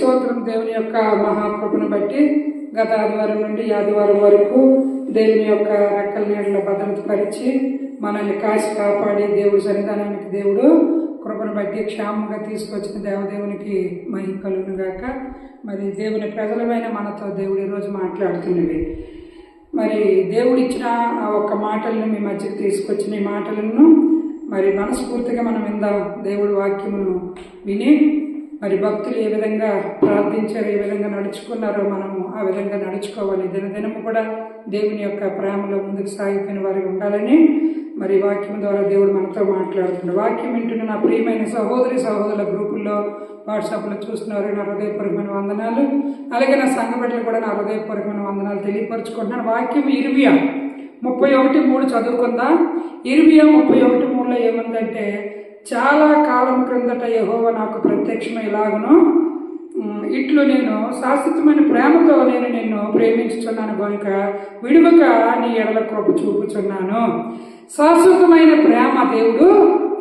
స్తోత్రం. దేవుని యొక్క మహాకృపను బట్టి గత ఆదివారం నుండి ఆదివారం వరకు దేవుని యొక్క రెక్కల నీడలో భద్రతపరిచి మనల్ని కాసి కాపాడి దేవుడి సన్నిధానానికి దేవుడు కృపను బట్టి క్షేమంగా తీసుకొచ్చిన దేవదేవునికి మహిమ కలుగును గాక. మరి దేవుని ప్రజలమైన మనతో దేవుడు ఈరోజు మాట్లాడుతున్నవి. మరి దేవుడు ఇచ్చిన ఆ ఒక్క మాటలను మీ మధ్యకి తీసుకొచ్చిన ఈ మాటలను మరి మనస్ఫూర్తిగా మనం విందాం. దేవుడి వాక్యమును విని మరి భక్తులు ఏ విధంగా ప్రార్థించారో, ఏ విధంగా నడుచుకున్నారో మనము ఆ విధంగా నడుచుకోవాలి. దినదినము కూడా దేవుని యొక్క ప్రేమలో ముందుకు సాగిపోయిన వారికి ఉండాలని మరి వాక్యం ద్వారా దేవుడు మనతో మాట్లాడుతున్నాడు. వాక్యం వింటున్న నా ప్రియమైన సహోదరి సహోదరుల గ్రూపుల్లో, వాట్సాప్లో చూస్తున్నారు నా హృదయపూర్వకమైన వందనాలు. అలాగే నా సంఘ బిడ్డలు కూడా నా హృదయపూర్వకమైన వందనాలు తెలియపరుచుకుంటున్నాను. వాక్యం ఇర్మియా 31:3 చదువుకుందాం. ఇర్మియా 31:3లో ఏముందంటే, చాలా కాలం క్రిందట యెహోవా నాకు ప్రత్యక్షమై ఇలాగును, ఇట్లు నేను శాశ్వతమైన ప్రేమతో నేను నిన్ను ప్రేమించుచున్నాను గనుక విడువక నీ ఎడల కృప చూపుచున్నాను. శాశ్వతమైన ప్రేమ దేవుడు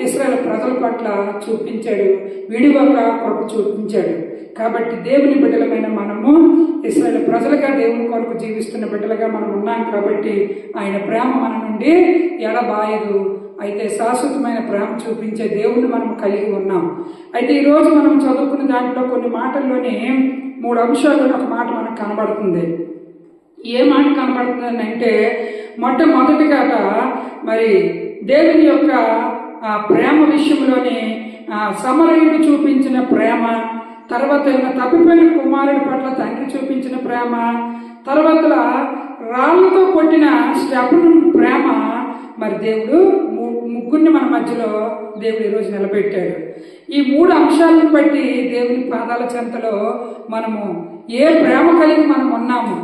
ఇశ్రాయేలు ప్రజల పట్ల చూపించాడు, విడువక కృప చూపించాడు. కాబట్టి దేవుని బిడ్డలమైన మనము ఇశ్రాయేలు ప్రజలుగా దేవుని కొరకు జీవిస్తున్న బిడ్డలుగా మనం ఉన్నాం. కాబట్టి ఆయన ప్రేమ మన నుండి ఎడబాయదు. అయితే శాశ్వతమైన ప్రేమ చూపించే దేవుణ్ణి మనం కలిగి ఉన్నాం. అయితే ఈరోజు మనం చదువుకున్న దాంట్లో కొన్ని మాటల్లోనే 3 అంశాల్లోనే ఒక మాట మనకు కనబడుతుంది. ఏ మాట కనబడుతుంది అంటే, మొట్టమొదటిగా మరి దేవుని యొక్క ఆ ప్రేమ విషయంలోనే సమరయుడు చూపించిన ప్రేమ, తర్వాత తప్పిపోయిన కుమారుడి పట్ల తండ్రి చూపించిన ప్రేమ, తర్వాత రాళ్లతో కొట్టిన స్టెఫను ప్రేమ, మరి దేవుడు ముగ్గురిని మన మధ్యలో దేవుడు ఈరోజు నిలబెట్టాడు. ఈ 3 అంశాలను బట్టి దేవుని పాదాల చెంతలో మనము ఏ ప్రేమ కలిగి మనం ఉన్నాము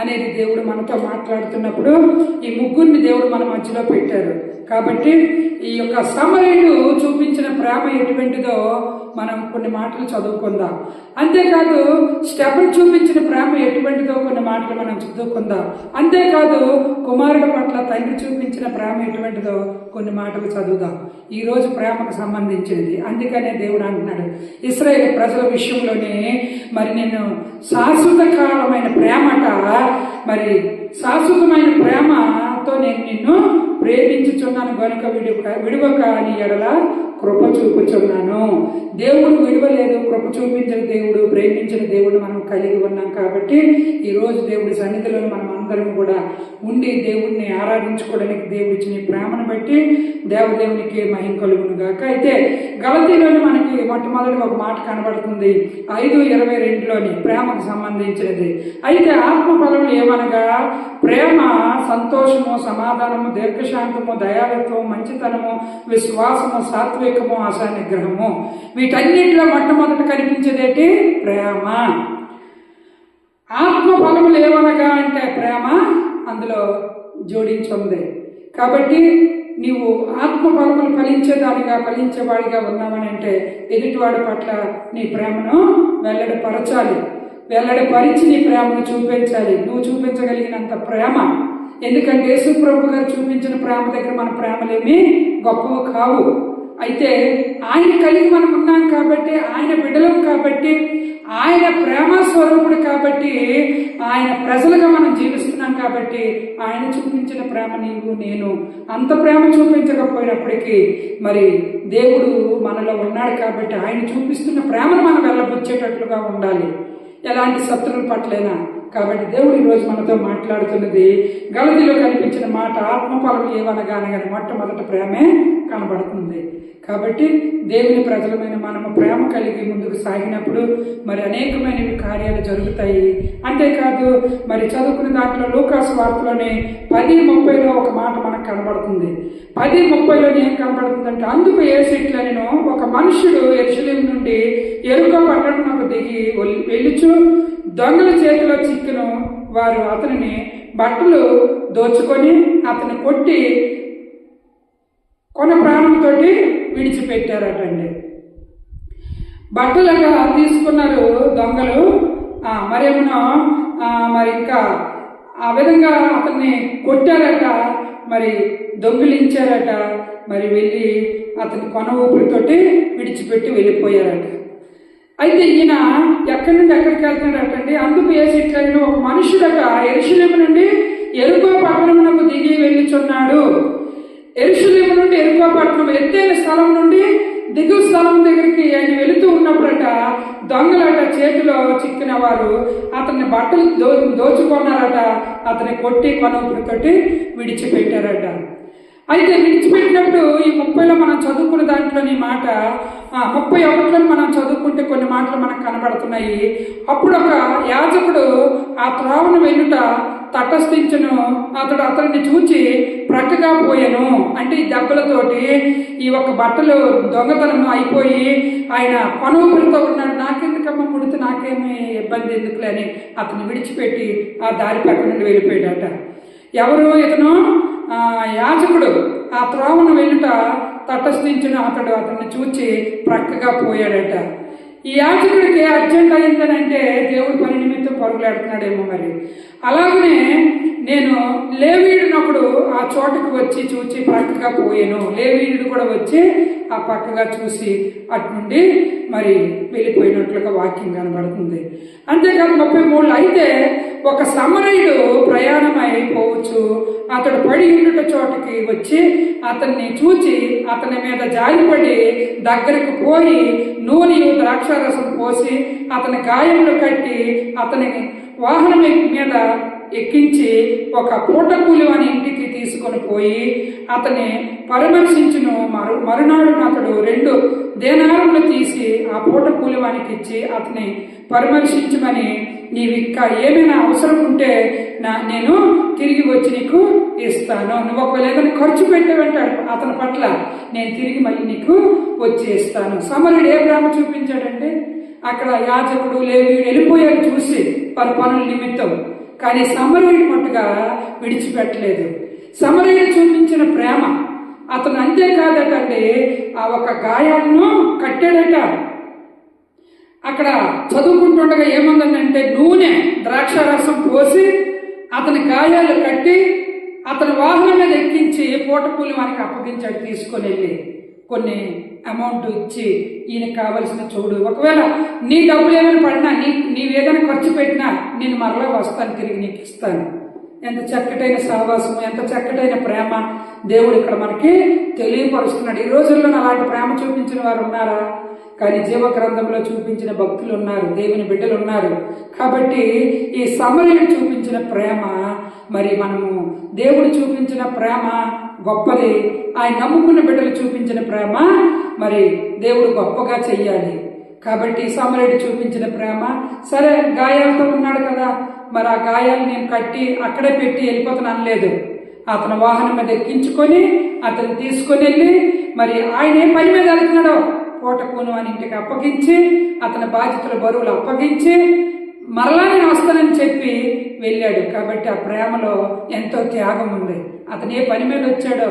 అనేది దేవుడు మనతో మాట్లాడుతున్నప్పుడు ఈ ముగ్గురిని దేవుడు మన మధ్యలో పెట్టారు. కాబట్టి ఈ యొక్క సమరయుడు చూపించిన ప్రేమ ఎటువంటిదో మనం కొన్ని మాటలు చదువుకుందాం. అంతేకాదు స్టెఫన్ చూపించిన ప్రేమ ఎటువంటిదో కొన్ని మాటలు మనం చదువుకుందాం. అంతేకాదు కుమారుడి పట్ల తండ్రి చూపించిన ప్రేమ ఎటువంటిదో కొన్ని మాటలు చదువుదాం. ఈరోజు ప్రేమకు సంబంధించినది. అందుకనే దేవుడు అంటున్నాడు, ఇశ్రాయేలు ప్రజల విషయంలోనే మరి నేను శాశ్వత కాలమైన ప్రేమట, మరి శాశ్వతమైన ప్రేమతో నేను నిన్ను ప్రేమించుచున్నాను గనుక విడువక నీ ఎడల కృప చూపుచున్నాను. దేవుడు విడువలేదు, కృప చూపించిన దేవుడు, ప్రేమించిన దేవుడు మనం కలిగి ఉన్నాం. కాబట్టి ఈరోజు దేవుడి సన్నిధిలో మనం అందరం కూడా ఉండి దేవుడిని ఆరాధించుకోవడానికి దేవుడు ఇచ్చిన ప్రేమను బట్టి దేవదేవునికి మహిమ కలుగును గాక. అయితే గలతీలోని మనకి మొట్టమొదటి ఒక మాట కనబడుతుంది, 5:22లోని ప్రేమకు సంబంధించినది. అయితే ఆత్మఫలములు ఏమనగా ప్రేమ, సంతోషము, సమాధానము, దీర్ఘశాంతము, దయాళత్వం, మంచితనము, విశ్వాసము, సాత్వికము, అసహనిగ్రహము. వీటన్నిటిలో మొట్టమొదట కనిపించేదేంటి? ప్రేమ. ఆత్మఫలములు ఏమనగా అంటే ప్రేమ అందులో జోడించుంది. కాబట్టి నీవు ఆత్మఫలములు ఫలించేదానిగా, ఫలించేవాడిగా ఉన్నావని అంటే ఎదుటివాడి పట్ల నీ ప్రేమను వెల్లడిపరచాలి. వెల్లడిపరిచి నీ ప్రేమను చూపించాలి. నువ్వు చూపించగలిగినంత ప్రేమ. ఎందుకంటే యేసు ప్రభు గారు చూపించిన ప్రేమ దగ్గర మన ప్రేమలేమి గొప్పవి కావు. అయితే ఆయన కలిగి మనం ఉన్నాం కాబట్టి, ఆయన బిడ్డలం కాబట్టి, ఆయన ప్రేమ స్వరూపుడు కాబట్టి, ఆయన ప్రజలుగా మనం జీవిస్తున్నాం కాబట్టి ఆయన చూపించిన ప్రేమ నీవు నేను అంత ప్రేమ చూపించకపోయినప్పటికీ మరి దేవుడు మనలో ఉన్నాడు కాబట్టి ఆయన చూపిస్తున్న ప్రేమను మనం వెళ్ళబుచ్చేటట్లుగా ఉండాలి, ఎలాంటి శత్రువుల పట్లైనా. కాబట్టి దేవుడు ఈరోజు మనతో మాట్లాడుతున్నది గలతీలో కనిపించిన మాట ఆత్మఫలం ఏమనగా అనగానే మొట్టమొదటి ప్రేమే కనబడుతుంది. కాబట్టి దేవుని ప్రజలమైన మనము ప్రేమ కలిగి ముందుకు సాగినప్పుడు మరి అనేకమైనవి కార్యాలు జరుగుతాయి. అంతేకాదు మరి చదువుకున్న దాంట్లో లూకాసు వార్తలోనే 10:30లో ఒక మాట మనకు కనబడుతుంది. 10:30లో ఏం కనబడుతుందంటే, అందుకు యేసు ఇట్లనెను, ఒక మనుష్యుడు యెరూషలేము నుండి యెరికో పట్టణమునకు దిగి వెళ్ళుచు దొంగల చేతిలో చిక్కును. వారు అతనిని బట్టలు దోచుకొని అతని కొట్టి కొన ప్రాణంతో విడిచిపెట్టారటండి. బట్టలుగా తీసుకున్నారు దొంగలు. మరేమో మరి ఇంకా ఆ విధంగా అతన్ని కొట్టారట, మరి దొంగిలించారట, మరి వెళ్ళి అతని కొన ఊపిరితోటి విడిచిపెట్టి వెళ్ళిపోయారట. అయితే ఈయన ఎక్కడి నుండి ఎక్కడికి వెళ్తున్నాడటండి. అందుకు యేసు ఇట్లైన ఒక మనుషుడట యెరూషలేము నుండి యెరికో పట్టణమునకు దిగి వెళ్ళుచున్నాడు. యెరూషలేము నుండి యెరికో పట్టణం ఎత్తైన స్థలం నుండి దిగువ స్థలం దగ్గరికి ఆయన వెళుతూ ఉన్నప్పుడట దొంగలట చేతిలో చిక్కిన వారు అతన్ని బట్టలు దోచుకున్నారట. అతన్ని కొట్టి కొనూపిరితోటి విడిచిపెట్టారట. అయితే విడిచిపెట్టినప్పుడు ఈ 30లో మనం చదువుకున్న దాంట్లోని మాట 31లో మనం చదువుకుంటే కొన్ని మాటలు మనకు కనబడుతున్నాయి. అప్పుడు ఒక యాజకుడు ఆ త్రోవను వెనుట తటస్థించను. అతడిని చూచి ప్రక్కగా పోయాను. అంటే ఈ దెబ్బలతోటి ఈ ఒక బట్టలు దొంగతనం అయిపోయి ఆయన కొనూపిరితో ఉన్నాడు. నాకెందుకమ్మ ముడితే నాకేమీ ఇబ్బంది ఎందుకులే అని అతను విడిచిపెట్టి ఆ దారి పక్క నుండి వెళ్ళిపోయాడట. ఎవరు ఇతను? యాజకుడు ఆ త్రోవను వెనుట తటస్థించిన అతన్ని చూచి ప్రక్కగా పోయాడట. ఈ యాజకుడికి అర్జెంట్ అయిందనంటే దేవుడి పని నిమిత్తం పరుగులాడుతున్నాడేమో మరి. అలాగనే నేను లేవీయుడినొకడు ఆ చోటుకు వచ్చి చూచి ప్రక్కగా పోయాను. లేవీయుడు కూడా వచ్చి ఆ పక్కగా చూసి అటు నుండి మరి వెళ్ళిపోయినట్లుగా వాక్యం కనబడుతుంది. అంతేకాదు 33 అయితే ఒక సమరయుడు ప్రయాణమై పోవచ్చు అతడు పడి ఉండుట చోటుకి వచ్చి అతన్ని చూచి అతని మీద జాలిపడి దగ్గరకు పోయి నూనె ద్రాక్షారసం పోసి అతని గాయములు కట్టి అతని వాహనం మీద ఎక్కించి ఒక పూటకూలి అని ఇంటికి తీసుకొని పోయి అతని పరామర్శించును. మరునాడు అతడు 2 దేనారములు తీసి ఆ పూటకూలి వానికి ఇచ్చి అతని పరామర్శించమని నీవు ఇంకా ఏమైనా అవసరం ఉంటే నేను తిరిగి వచ్చి నీకు ఇస్తాను. నువ్వు ఒకవేళ ఏదైనా ఖర్చు పెట్టావంటాడు అతని పట్ల, నేను తిరిగి మళ్ళీ నీకు వచ్చి ఇస్తాను. సమరుడు ఏ ప్రేమ చూపించాడంటే అక్కడ యాజకుడు లేవీయుడు వెళ్ళిపోయారు చూసి పనుల నిమిత్తం. కానీ సమరయుడు మట్టుగా విడిచిపెట్టలేదు. సమరయుడు చూపించిన ప్రేమ అతను అంతేకాదటండి ఆ ఒక గాయాలను కట్టాడట. అక్కడ చదువుకుంటుండగా ఏముందంటే నూనె ద్రాక్షారసం పోసి అతని గాయాలు కట్టి అతని వాహనం మీద ఎక్కించి పూటకూలి వానికి అప్పగించాడు. తీసుకొని వెళ్ళి కొన్ని అమౌంట్ ఇచ్చి ఈయనకు కావలసిన చూడు, ఒకవేళ నీ డబ్బులు ఏమైనా పడినా నీవేదైనా ఖర్చు పెట్టినా నేను మరలా వస్తాను, తిరిగి నీకు ఇస్తాను. ఎంత చక్కటైన సహవాసం, ఎంత చక్కటైన ప్రేమ దేవుడు ఇక్కడ మనకి తెలియపరుస్తున్నాడు. ఈ రోజుల్లో అలాంటి ప్రేమ చూపించిన వారు ఉన్నారా? కానీ జీవ గ్రంథంలో చూపించిన భక్తులు ఉన్నారు, దేవుని బిడ్డలు ఉన్నారు. కాబట్టి ఈ సమరయుడు చూపించిన ప్రేమ మరి మనము దేవుడు చూపించిన ప్రేమ గొప్పది. ఆయన నమ్ముకున్న బిడ్డలు చూపించిన ప్రేమ మరి దేవుడు గొప్పగా చెయ్యాలి. కాబట్టి సమరయుడు చూపించిన ప్రేమ, సరే గాయాలతో ఉన్నాడు కదా, మరి ఆ గాయాలు నేను కట్టి అక్కడే పెట్టి వెళ్ళిపోతాను లేదు. అతని వాహనం మీద ఎక్కించుకొని అతను తీసుకొని వెళ్ళి మరి ఆయన ఏ పని మీద వెళ్తున్నాడో పూటకూను అని ఇంటికి అప్పగించి అతని బాధ్యతల బరువులు అప్పగించి మరలా నేను వస్తానని చెప్పి వెళ్ళాడు. కాబట్టి ఆ ప్రేమలో ఎంతో త్యాగం ఉంది. అతను ఏ పని మీద వచ్చాడో,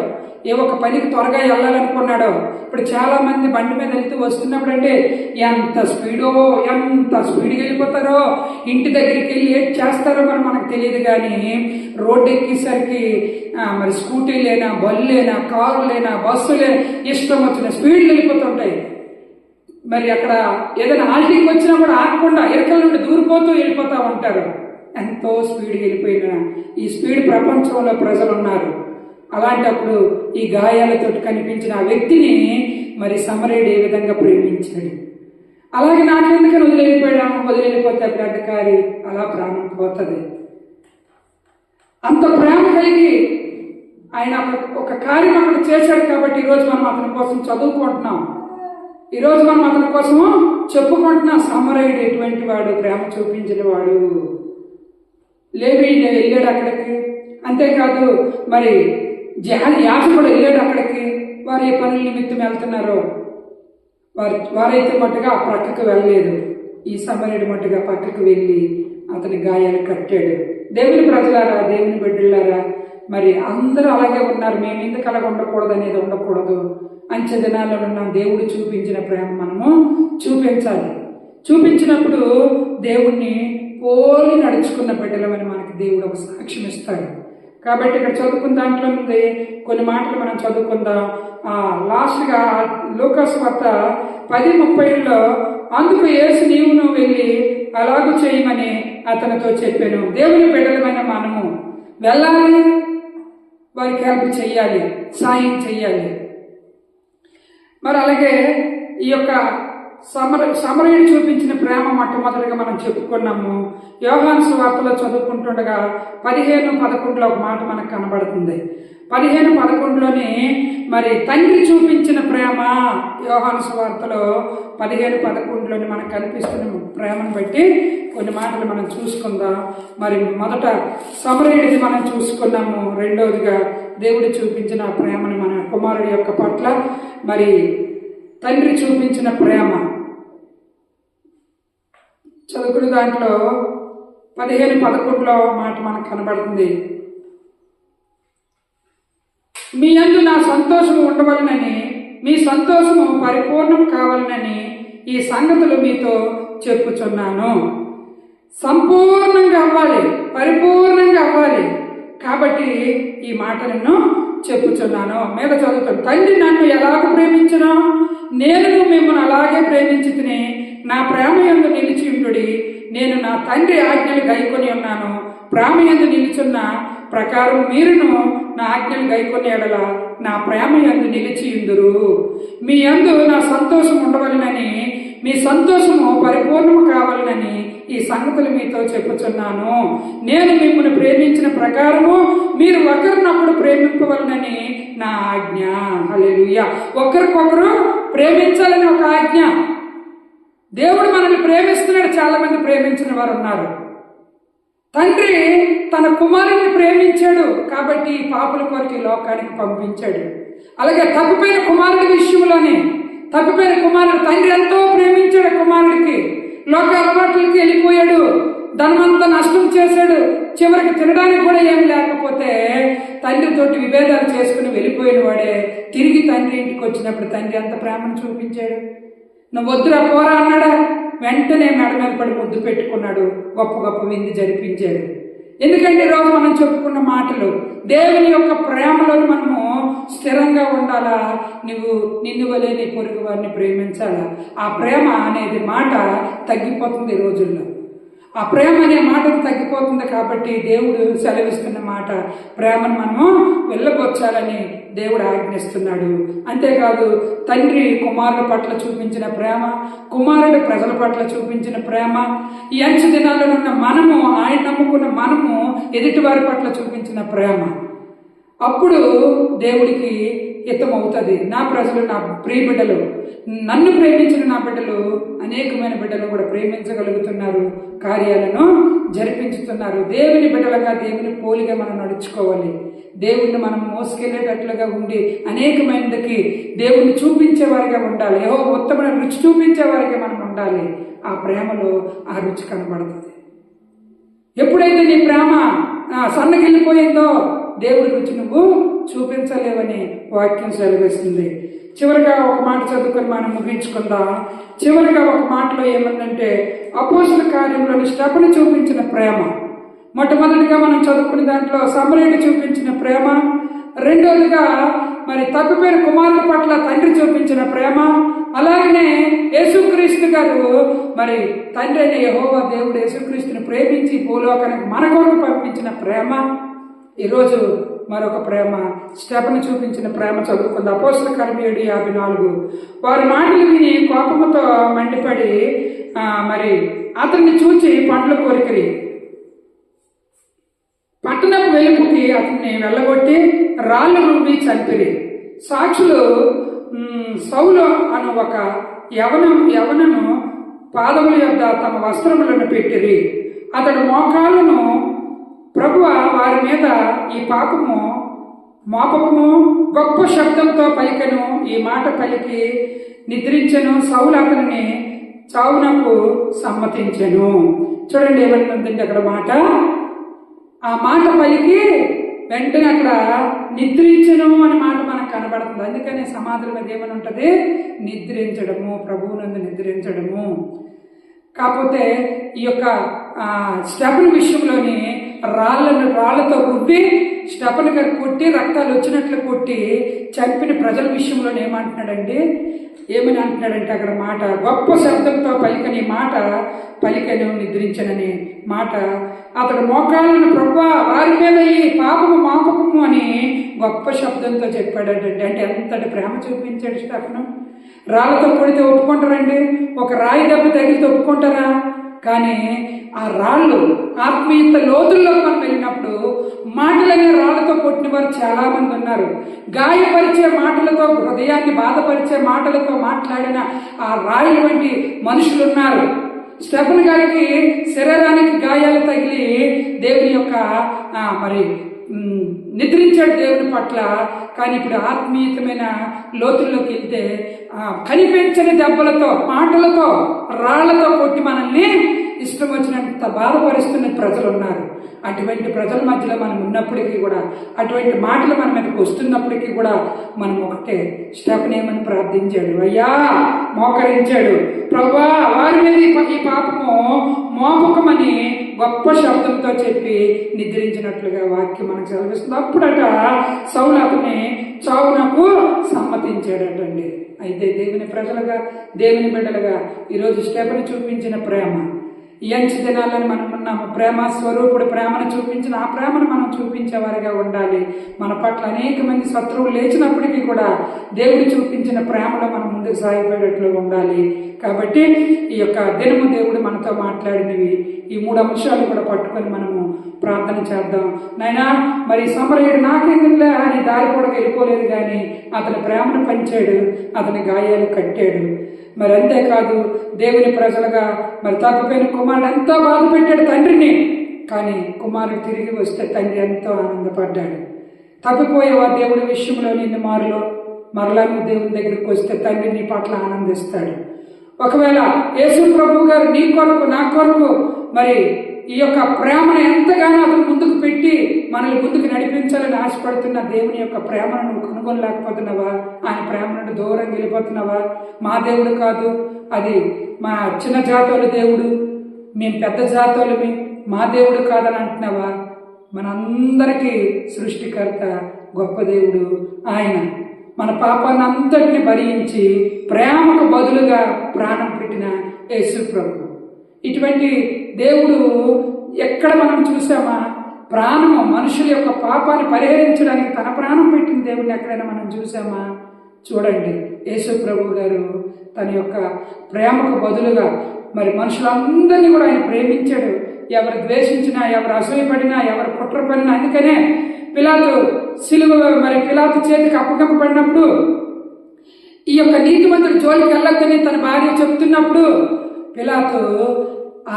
ఏ ఒక పనికి త్వరగా వెళ్ళాలనుకున్నాడో. ఇప్పుడు చాలా మంది బండి మీద వెళ్తూ వస్తున్నప్పుడు అంటే ఎంత స్పీడ్గా వెళ్ళిపోతారో, ఇంటి దగ్గరికి వెళ్ళి ఏం చేస్తారో మరి మనకు తెలియదు. కానీ రోడ్డు ఎక్కేసరికి మరి స్కూటీలేనా, బళ్ళేనా, కారులేనా, బస్సులేనా ఇష్టం వచ్చిన స్పీడ్లు వెళ్ళిపోతుంటాయి. మరి అక్కడ ఏదైనా ఆల్టింగ్ వచ్చినా కూడా ఆగకుండా ఎరకల నుండి దూరిపోతూ వెళ్ళిపోతూ ఉంటారు. ఎంతో స్పీడ్గా వెళ్ళిపోయిన ఈ స్పీడ్ ప్రపంచంలో ప్రజలు ఉన్నారు. అలాంటప్పుడు ఈ గాయాలతో కనిపించిన ఆ వ్యక్తిని మరి సమరయుడు ఏ విధంగా ప్రేమించాడు. అలాగే నాకెందుకని వదిలిపోతే గడ్డకారి అలా ప్రాణం పోతుంది. అంత ప్రేమ కలిగి ఆయన ఒక కార్యం అక్కడ చేశాడు. కాబట్టి ఈరోజు మనం అతని కోసం చదువుకుంటున్నాం, ఈరోజు మనం అతని కోసము చెప్పుకుంటున్నాం. సమరయుడు ఎటువంటి వాడు, ప్రేమ చూపించిన వాడు. లేవీయుడు వెళ్ళాడు అక్కడికి. అంతేకాదు మరి యాజకుడు వెళ్ళాడు అక్కడికి. వారు ఏ పనుల నిమిత్తం వెళ్తున్నారో వారైతే మట్టుగా ఆ ప్రక్కకు వెళ్ళలేదు. ఈ సమరయుడు మట్టుగా పక్కకు వెళ్ళి అతని గాయాలు కట్టాడు. దేవుని ప్రజలారా, దేవుని బిడ్డలారా, మరి అందరూ అలాగే ఉన్నారు. మేము ఎందుకు అలాగ ఉండకూడదు అనేది ఉండకూడదు. అంచె దినాల్లో ఉన్న దేవుడు చూపించిన ప్రేమ మనము చూపించాలి. చూపించినప్పుడు దేవుణ్ణి పోలి నడుచుకున్న బిడ్డలమని మనకి దేవుడు ఒక సాక్ష్యం ఇస్తాడు. కాబట్టి ఇక్కడ చదువుకున్న దాంట్లో ఉంది కొన్ని మాటలు మనం చదువుకుందాం. లాస్ట్గా లూకాసు వార్త 10:30 అందుకు యేసు నీవును వెళ్ళి అలాగూ చేయమని అతనితో చెప్పాను. దేవుని బిడ్డలమైన మనము వెళ్ళాలి, వారికి హెల్ప్ చెయ్యాలి, సాయం చెయ్యాలి. మరి అలాగే ఈ యొక్క సమరయుడు చూపించిన ప్రేమ మొట్టమొదటిగా మనం చెప్పుకున్నాము. యోహాను సువార్తలో చదువుకుంటుండగా 15:11 ఒక మాట మనకు కనబడుతుంది. 15:11లోని మరి తండ్రి చూపించిన ప్రేమ, యోహాను సువార్తలో 15:11లోని మనకు కనిపిస్తున్న ప్రేమను బట్టి కొన్ని మాటలు మనం చూసుకుందాం. మరి మొదట సమరయుడిది మనం చూసుకున్నాము. రెండవదిగా దేవుడు చూపించిన ప్రేమను మన కుమారుడి యొక్క పట్ల మరి తండ్రి చూపించిన ప్రేమ చదువుకున్న దాంట్లో 15:11లో మాట మనకు కనబడుతుంది. మీ యందు నా సంతోషము ఉండవలనని, మీ సంతోషము పరిపూర్ణం కావాలనని ఈ సంగతులు మీతో చెప్పుచున్నాను. సంపూర్ణంగా అవ్వాలి, పరిపూర్ణంగా అవ్వాలి కాబట్టి ఈ మాటలను చెప్పుచున్నాను. మీద చదువుతాను. తండ్రి నన్ను ఎలాగ ప్రేమించునో నేను మిమ్మల్ని అలాగే ప్రేమించి తిని నా ప్రేమ యందు నిలిచి ఉండుడి. నేను నా తండ్రి ఆజ్ఞలు గైకొని ఉన్నాను. ప్రేమ యందు నిలుచున్న ప్రకారం మీరును నా ఆజ్ఞలు గైకొని ఎడల నా ప్రేమ యందు నిలిచి ఉందురు. మీ యందు నా సంతోషం ఉండవలనని, మీ సంతోషము పరిపూర్ణము కావాలనని ఈ సంగతులు మీతో చెప్పుచున్నాను. నేను మిమ్మల్ని ప్రేమించిన ప్రకారము మీరు ఒకరినొకరు ప్రేమింపవలనని నా ఆజ్ఞ. హల్లెలూయా. ఒకరికొకరు ప్రేమించాలని ఒక ఆజ్ఞ. దేవుడు మనల్ని ప్రేమిస్తున్నాడు. చాలా మంది ప్రేమించిన వారు ఉన్నారు. తండ్రి తన కుమారుని ప్రేమించాడు కాబట్టి పాపుల కొరకు ఈ లోకానికి పంపించాడు. అలాగే తప్పిపోయిన కుమారుడి విషయంలోనే తప్పిపోయిన కుమారుడు తండ్రి ఎంతో ప్రేమించాడు. కుమారుడికి లోక అలవాట్లకి వెళ్ళిపోయాడు, ధనమంతా నష్టం చేశాడు. చివరికి తినడానికి కూడా ఏమి లేకపోతే తండ్రితోటి విభేదాలు చేసుకుని వెళ్ళిపోయిన వాడే తిరిగి తండ్రి ఇంటికి వచ్చినప్పుడు తండ్రి ఎంత ప్రేమను చూపించాడు. నువ్వు వద్దురా పోరా అన్నాడా, వెంటనే మెడ మీద పడి ముద్దు పెట్టుకున్నాడు, గొప్ప గొప్ప విందు జరిపించాడు. ఎందుకంటే ఈరోజు మనం చెప్పుకున్న మాటలు దేవుని యొక్క ప్రేమలో మనము స్థిరంగా ఉండాలా. నువ్వు నిన్ను వలే నీ పొరుగు వారిని ప్రేమించాలా. ఆ ప్రేమ అనేది మాట తగ్గిపోతుంది ఈ రోజుల్లో. ఆ ప్రేమ అనే మాటకు తగ్గిపోతుంది కాబట్టి దేవుడు సెలవిస్తున్న మాట ప్రేమను మనము వెళ్ళగొచ్చాలని దేవుడు ఆజ్ఞిస్తున్నాడు. అంతేకాదు తండ్రి కుమారుడు పట్ల చూపించిన ప్రేమ, కుమారుడు ప్రజల పట్ల చూపించిన ప్రేమ, ఈ అంచు దినాల్లో ఉన్న మనము, ఆయన నమ్ముకున్న మనము ఎదుటి వారి పట్ల చూపించిన ప్రేమ, అప్పుడు దేవుడికి హితమవుతుంది. నా ప్రజలు, నా ప్రియ బిడ్డలు, నన్ను ప్రేమించిన నా బిడ్డలు అనేకమైన బిడ్డలు కూడా ప్రేమించగలుగుతున్నారు, కార్యాలను జరిపించుతున్నారు. దేవుని బిడ్డలుగా దేవుని పోలిగా మనం నడుచుకోవాలి. దేవుణ్ణి మనం మోసుకెళ్ళేటట్లుగా ఉండి అనేకమందికి దేవుణ్ణి చూపించేవారిగా ఉండాలి. ఏవో ఉత్తమైన రుచి చూపించేవారిగా మనం ఉండాలి. ఆ ప్రేమలో ఆ రుచి కనబడుతుంది. ఎప్పుడైతే నీ ప్రేమ సన్నగిల్లిపోయిందో దేవుడి రుచి నువ్వు చూపించలేవని వాక్యం సెలవిస్తుంది. చివరిగా ఒక మాట చదువుకొని మనం ముగించుకుందాం. చివరిగా ఒక మాటలో ఏమందంటే అపోస్తల కార్యంలోని స్టెఫను చూపించిన ప్రేమ. మొట్టమొదటిగా మనం చదువుకునే దాంట్లో సమరయుడు చూపించిన ప్రేమ, రెండోదిగా మరి తప్పిపోయిన కుమారుల పట్ల తండ్రి చూపించిన ప్రేమ, అలాగనే యేసుక్రీస్తు గారు మరి తండ్రి అయిన యెహోవా దేవుడు యేసుక్రీస్తుని ప్రేమించి భూలోకానికి మన కొరకు పంపించిన ప్రేమ. ఈరోజు మరొక ప్రేమ, స్టెఫను చూపించిన ప్రేమ చదువుకుంది. అపోస్తల కార్యం 7:54. వారి మాటలు విని కోపముతో మండిపడి మరి అతన్ని చూచి పండ్లు కోరికరి పట్టణపు వెలుపుకి అతన్ని వెళ్ళగొట్టి రాళ్ళు రువ్వి చంపిరి. సాక్షులు సౌలు అను ఒక యవనను పాదముల యొద్ద తమ వస్త్రములను పెట్టిరి. అతడు మోకాలను ప్రభువ వారి మీద ఈ పాపము మోపకము గొప్ప శబ్దంతో పలికెను. ఈ మాట పలికి నిద్రించెను. సౌలు అతనిని చావునకు సమ్మతించెను. చూడండి ఏమంటుందండి అక్కడ మాట. ఆ మాట పలికి వెంటనే అక్కడ నిద్రించను అనే మాట మనకు కనబడుతుంది. అందుకనే సమాధుల మీద ఏమని ఉంటుంది? నిద్రించడము, ప్రభువునందు నిద్రించడము. కాకపోతే ఈ యొక్క స్టెఫను విషయంలోని రాళ్లతో రువ్వి స్టెఫెను గారు కొట్టి రక్తాలు వచ్చినట్లు కొట్టి చంపిన ప్రజల విషయంలో ఏమని అంటున్నాడంటే అక్కడ మాట, గొప్ప శబ్దంతో పలికని మాట పలికను నిద్రించనని మాట, అతడు మోకాళ్ళను ప్రభువా వారి మీద ఈ పాపము మాపకము అని గొప్ప శబ్దంతో చెప్పాడండి. అంటే ఎంతటి ప్రేమ చూపించాడు స్టెఫెను. రాళ్ళతో కొడితే ఒప్పుకుంటారండి? ఒక రాయి దెబ్బ తగిలితే ఒప్పుకుంటారా? కానీ ఆ రాళ్ళు ఆత్మీయత లోతుల్లోకి మనం వెళ్ళినప్పుడు మాటలనే రాళ్లతో కొట్టిన వారు చాలా మంది ఉన్నారు. గాయపరిచే మాటలతో, హృదయాన్ని బాధపరిచే మాటలతో మాట్లాడిన ఆ రాయి వంటి మనుషులు ఉన్నారు. స్టెఫెను గారికి శరీరానికి గాయాలు తగిలి దేవుని యొక్క నిద్రించాడు దేవుని పట్ల. కానీ ఇప్పుడు ఆత్మీయతమైన లోతుల్లోకి వెళ్తే కనిపించని దెబ్బలతో, మాటలతో, రాళ్లతో కొట్టి మనల్ని ఇష్టం వచ్చినంత బాధపరుస్తున్న ప్రజలు ఉన్నారు. అటువంటి ప్రజల మధ్యలో మనం ఉన్నప్పటికీ కూడా, అటువంటి మాటలు మన మీదకి వస్తున్నప్పటికీ కూడా మనం ఒకటే, స్టెఫెను ఏమని ప్రార్థించాడు? అయ్యా మోకరించాడు, ప్రభువా వారి మీద ఈ పాపము మోపకమని గొప్ప శబ్దంతో చెప్పి నిద్రించినట్లుగా వాక్యం మనకు సెలవిస్తుంది. అప్పుడట సౌలు అతని చావునకు సమ్మతించాడటండి. అయితే దేవుని ప్రజలుగా, దేవుని బిడ్డలుగా ఈరోజు స్టెఫెను చూపించిన ప్రేమ, ఈ అంచె దినాలని మనం ఉన్నాము. ప్రేమ స్వరూపుడు ప్రేమను చూపించిన ఆ ప్రేమను మనం చూపించేవారిగా ఉండాలి. మన పట్ల అనేక మంది శత్రువులు లేచినప్పటికీ కూడా దేవుడు చూపించిన ప్రేమలో మనం ముందుకు సాగిపోయేటట్లు ఉండాలి. కాబట్టి ఈ యొక్క దినము దేవుడు మనతో మాట్లాడినవి ఈ 3 అంశాలు కూడా పట్టుకొని మనము ప్రార్థన చేద్దాం. నాయనా మరి సమరయుడు నాకెందుకులే అని దారి కూడా వెళ్ళిపోలేదు, కానీ అతని ప్రేమను పంచాడు, అతని గాయాలు కట్టాడు. మరి అంతేకాదు దేవుని ప్రజలుగా మరి తప్పిపోయిన కుమారుడు ఎంతో బాధ పెట్టాడు తండ్రిని. కానీ కుమారుడు తిరిగి వస్తే తండ్రి ఎంతో ఆనందపడ్డాడు. తప్పిపోయేవా దేవుడి విషయంలో నిన్ను మరలా నువ్వు దేవుని దగ్గరికి వస్తే తండ్రి నీ పట్ల ఆనందిస్తాడు. ఒకవేళ యేసు ప్రభువు గారు నీ కొరకు, నా కొరకు మరి ఈ యొక్క ప్రేమను ఎంతగానో అతను ముందుకు పెట్టి మనల్ని ముందుకు నడిపించాలని ఆశపడుతున్న దేవుని యొక్క ప్రేమను నువ్వు కనుగొనలేకపోతున్నావా? ఆయన ప్రేమ నుండి దూరంగా వెళ్ళిపోతున్నావా? మా దేవుడు కాదు, అది మా చిన్న జాతోలు దేవుడు, మేము పెద్ద జాతోలమి, మా దేవుడు కాదని అంటున్నావా? మనందరికీ సృష్టికర్త గొప్ప దేవుడు ఆయన. మన పాపాన్ని అంతటిని భరించి ప్రేమకు బదులుగా ప్రాణం పెట్టిన యేసు ప్రభు. ఇటువంటి దేవుడు ఎక్కడ మనం చూసామా? ప్రాణము, మనుషుల యొక్క పాపాన్ని పరిహరించడానికి తన ప్రాణం పెట్టిన దేవుడిని ఎక్కడైనా మనం చూసామా? చూడండి, యేసు ప్రభు గారు తన యొక్క ప్రేమకు బదులుగా మరి మనుషులందరినీ కూడా ఆయన ప్రేమించాడు. ఎవరు ద్వేషించినా, ఎవరు అసూయపడినా, ఎవరు కుట్రపడినా, అందుకనే పిలాతు చేతికి అప్పగింపబడినప్పుడు ఈ యొక్క నీతిమంతుడు జోలికి వెళ్ళొద్దని తన భార్య చెప్తున్నప్పుడు పిలాతు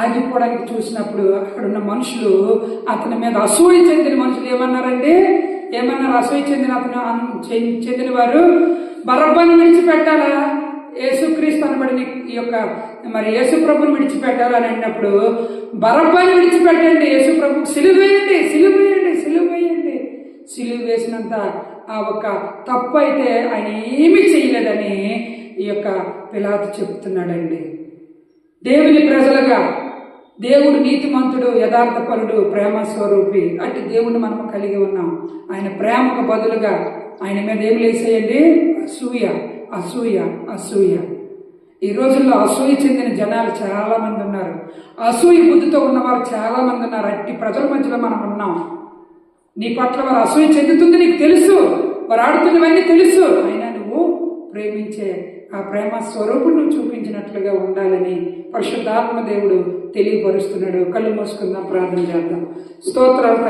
ఆగిపోవడానికి చూసినప్పుడు అక్కడున్న మనుషులు, అతని మీద అసూయ చెందిన మనుషులు ఏమన్నారు? అసూయ చెందిన వారు బరబ్బను విడిచిపెట్టాలా, యేసుక్రీస్తు అనబడిన ఈ యొక్క మరి యేసు ప్రభుని విడిచిపెట్టాలని అన్నప్పుడు బరబ్బను విడిచిపెట్టండి, యేసు ప్రభుకు సిలువ వేయండి. సిలువ వేసినంత ఆ ఒక తప్పు అయితే ఆయన ఏమీ చేయలేదని ఈ యొక్క పిలాతు చెప్తున్నాడండి. దేవుని ప్రజలుగా దేవుడు నీతిమంతుడు, యథార్థపరుడు, ప్రేమ స్వరూపి, అట్టి దేవుడిని మనం కలిగి ఉన్నాం. ఆయన ప్రేమకు బదులుగా ఆయన మీద ఏమి లేసేయండి? అసూయ. ఈ రోజుల్లో అసూయ చెందిన జనాలు చాలా మంది ఉన్నారు. అసూయ బుద్ధితో ఉన్నవారు చాలా మంది ఉన్నారు. అట్టి ప్రజల మధ్యలో మనం ఉన్నాం. నీ పట్ల వారు అసూయ చెందుతుంది నీకు తెలుసు, వారు ఆడుతున్నవన్నీ తెలుసు, అయినా నువ్వు ప్రేమించే ఆ ప్రేమ స్వరూపుడు నువ్వు చూపించినట్లుగా ఉండాలని పరిశుద్ధాత్మ దేవుడు తెలియపరుస్తున్నాడు. కళ్ళు మూసుకుందాం, ప్రార్థన చేద్దాం. స్తోత్రాలు.